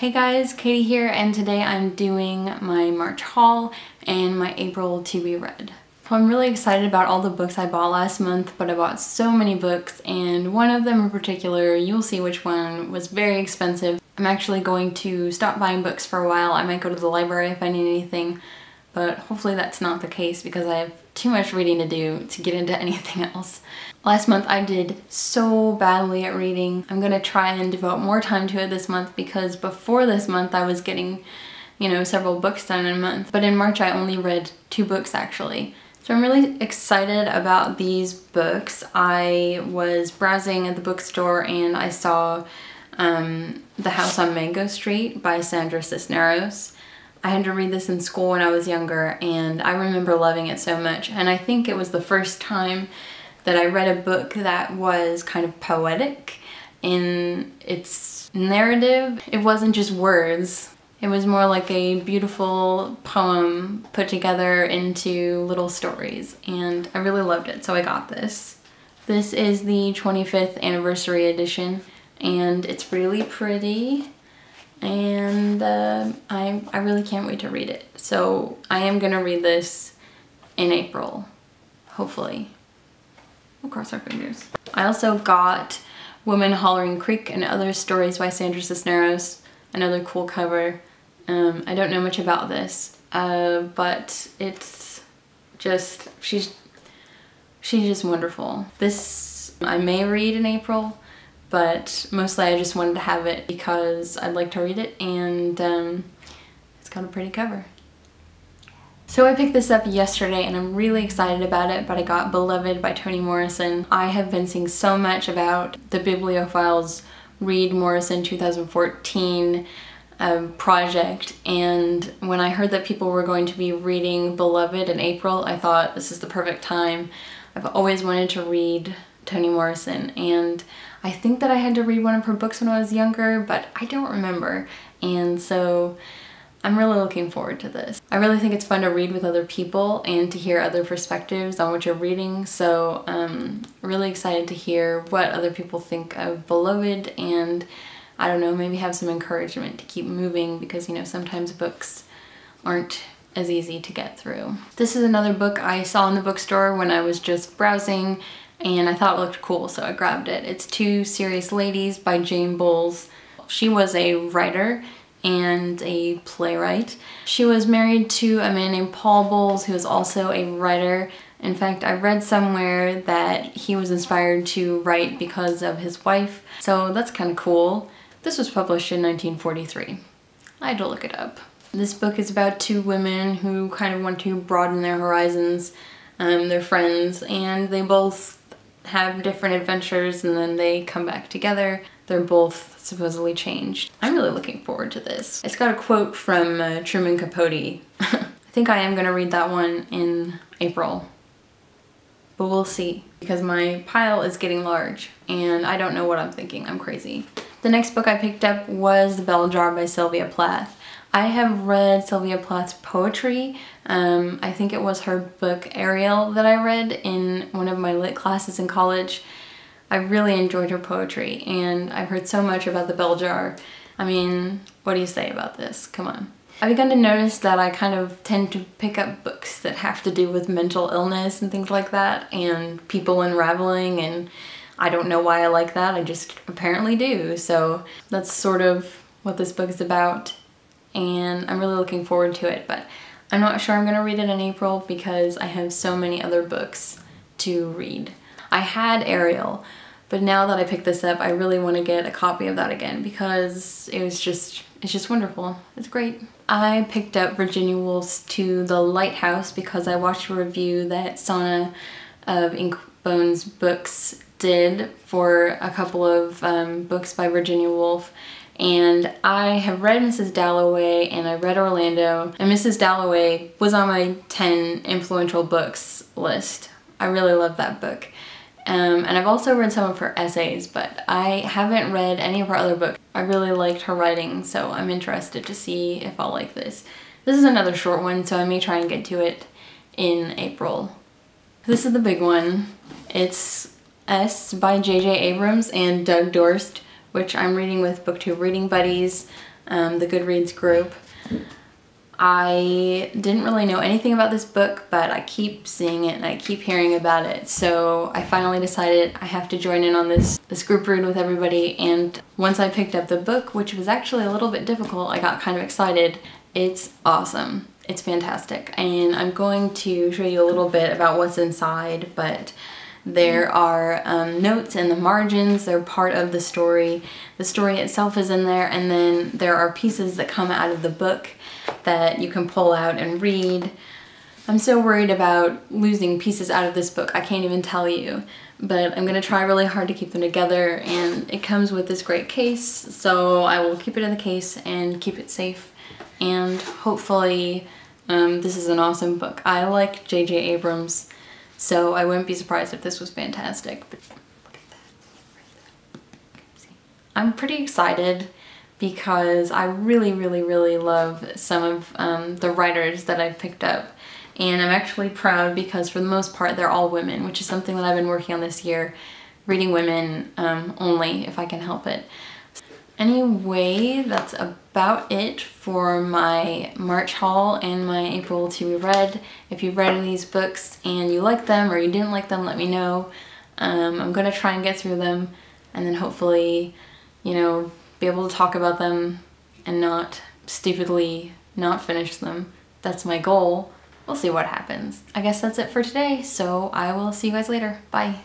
Hey guys, Katie here, and today I'm doing my March haul and my April to be read. So I'm really excited about all the books I bought last month, but I bought so many books, and one of them in particular, you'll see which one, was very expensive. I'm actually going to stop buying books for a while. I might go to the library if I need anything, but hopefully that's not the case because I have too much reading to do to get into anything else. Last month I did so badly at reading. I'm gonna try and devote more time to it this month because before this month I was getting, several books done in a month. But in March I only read 2 books actually. So I'm really excited about these books. I was browsing at the bookstore and I saw The House on Mango Street by Sandra Cisneros. I had to read this in school when I was younger and I remember loving it so much. And I think it was the first time that I read a book that was kind of poetic in its narrative. It wasn't just words. It was more like a beautiful poem put together into little stories, and I really loved it, so I got this. This is the 25th anniversary edition, and it's really pretty, and I really can't wait to read it. So I am gonna read this in April, hopefully. We'll cross our fingers. I also got Women Hollering Creek and Other Stories by Sandra Cisneros, another cool cover. I don't know much about this, but it's just, she's just wonderful. This I may read in April, but mostly I just wanted to have it because I'd like to read it, and it's got a pretty cover. So I picked this up yesterday and I'm really excited about it, but I got Beloved by Toni Morrison. I have been seeing so much about the Bibliophiles Read Morrison 2014 project, and when I heard that people were going to be reading Beloved in April, I thought this is the perfect time. I've always wanted to read Toni Morrison, and I think that I had to read one of her books when I was younger, but I don't remember, and so I'm really looking forward to this. I really think it's fun to read with other people and to hear other perspectives on what you're reading, so I'm really excited to hear what other people think of Beloved, and I don't know, maybe have some encouragement to keep moving because, sometimes books aren't as easy to get through. This is another book I saw in the bookstore when I was just browsing and I thought it looked cool, so I grabbed it. It's Two Serious Ladies by Jane Bowles. She was a writer and a playwright. She was married to a man named Paul Bowles, who was also a writer. In fact, I read somewhere that he was inspired to write because of his wife, so that's kind of cool. This was published in 1943. I had to look it up. This book is about 2 women who kind of want to broaden their horizons. They're friends, and they both have different adventures, and then they come back together. They're both supposedly changed. I'm really looking forward to this. It's got a quote from Truman Capote. I think I am gonna read that one in April, but we'll see because my pile is getting large and I don't know what I'm thinking. I'm crazy. The next book I picked up was The Bell Jar by Sylvia Plath. I have read Sylvia Plath's poetry. I think it was her book Ariel that I read in one of my lit classes in college. I really enjoyed her poetry, and I've heard so much about The Bell Jar. I mean, what do you say about this? Come on. I've begun to notice that I kind of tend to pick up books that have to do with mental illness and things like that, and people unraveling, and I don't know why I like that, I just apparently do. So that's sort of what this book is about, and I'm really looking forward to it, but I'm not sure I'm gonna read it in April because I have so many other books to read. I had Ariel, but now that I picked this up, I really want to get a copy of that again because it's just wonderful. It's great. I picked up Virginia Woolf's To the Lighthouse because I watched a review that Sana of Inkbone's Books did for a couple of books by Virginia Woolf, and I have read Mrs. Dalloway and I read Orlando, and Mrs. Dalloway was on my 10 influential books list. I really love that book. And I've also read some of her essays, but I haven't read any of her other books. I really liked her writing, so I'm interested to see if I'll like this. This is another short one, so I may try and get to it in April. This is the big one. It's S by J.J. Abrams and Doug Dorst, which I'm reading with Booktube reading buddies. the Goodreads group. I didn't really know anything about this book, but I keep seeing it and I keep hearing about it. So I finally decided I have to join in on this group read with everybody. And once I picked up the book, which was actually a little bit difficult, I got kind of excited. It's awesome. It's fantastic. And I'm going to show you a little bit about what's inside, but there are notes in the margins. They're part of the story. The story itself is in there, and then there are pieces that come out of the book that you can pull out and read. I'm so worried about losing pieces out of this book, I can't even tell you. But I'm gonna try really hard to keep them together, and it comes with this great case, so I will keep it in the case and keep it safe. And hopefully this is an awesome book. I like J.J. Abrams, so I wouldn't be surprised if this was fantastic. But look at that. See? I'm pretty excited because I really love some of the writers that I've picked up. And I'm actually proud because for the most part they're all women, which is something that I've been working on this year, reading women only if I can help it. Anyway, that's about it for my March haul and my April to be read. If you've read these books and you like them or you didn't like them, let me know. I'm gonna try and get through them and then hopefully, you know, be able to talk about them and not stupidly not finish them. That's my goal. We'll see what happens. I guess that's it for today, so I will see you guys later. Bye.